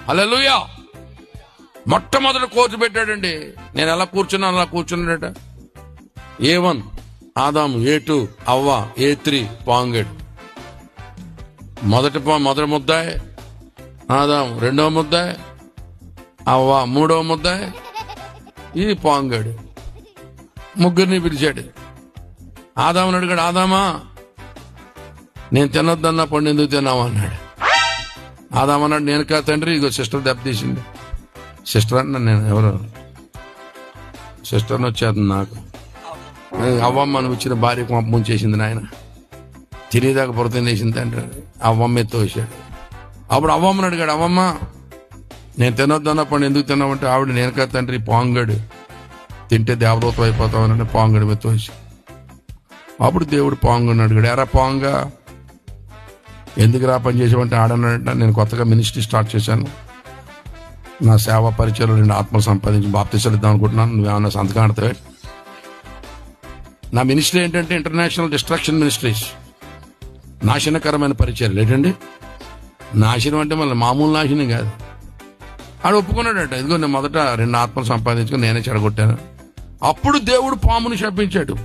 హల్లెలూయా. మొట్టమొదటి కోర్సు పెట్టాడండి. నేను ఎలా కూర్చున్నా అలా కూర్చున్నాడట. A1 ఆదాము, A2 అవ్వ, A3 పాంగడు. మొదటి ముద్దాయి ఆదాము, రెండవ ముద్దాయి అవ్వ, మూడవ ముద్దాయి ఈ పాంగడు. ముగ్గురిని పిలిచాడు. ఆదాముని అడిగాడు, ఆదామా నేను తినొద్దన్న పండు ఎందుకు తిన్నావు అన్నాడు. ఆదామన్నాడు, నేను కాదు తండ్రి, ఇగో సిస్టర్ దెబ్బతీసింది. సిస్టర్ అన్న నేను ఎవరు సిస్టర్ని వచ్చేది నాకు. అవ్వమ్మ నువ్వు ఇచ్చిన భార్యకు పంపం చేసింది నాయన, తిరిగిదాకా పొరతం వేసింది తండ్రి. అవ్వమ్మ తోసాడు. అప్పుడు అవ్వమ్మని అడిగాడు, అవ్వమ్మ నేను తినొద్దన్న పండు ఎందుకు తిన్నావంటే ఆవిడ నేను కాదు తండ్రి పాంగడు, తింటే దేవదూతం అయిపోతామని పాంగడి మీద తోసి. అప్పుడు దేవుడు పాంగుని అడిగాడు, ఎరా పాంగా ఎందుకు రా పని చేసావంటే ఆడన్నాడంట, నేను కొత్తగా మినిస్ట్రీ స్టార్ట్ చేశాను, నా సేవా పరిచయంలో నేను ఆత్మలు సంపాదించి బాప్తీసాలు ఇద్దాం అనుకుంటున్నాను, నువ్వేమన్నా సంతకం ఆడతావే. నా మినిస్ట్రీ ఏంటంటే ఇంటర్నేషనల్ డిస్ట్రాక్షన్ మినిస్ట్రీస్, నాశనకరమైన పరిచయాలు. ఏంటండి నాశనం అంటే మళ్ళీ మామూలు నాశనం కాదు. ఆడు ఒప్పుకున్నాడట, ఇదిగో నేను మొదట 2 ఆత్మలు సంపాదించుకుని నేనే చెడగొట్టాను. అప్పుడు దేవుడు పాముని శపించాడు.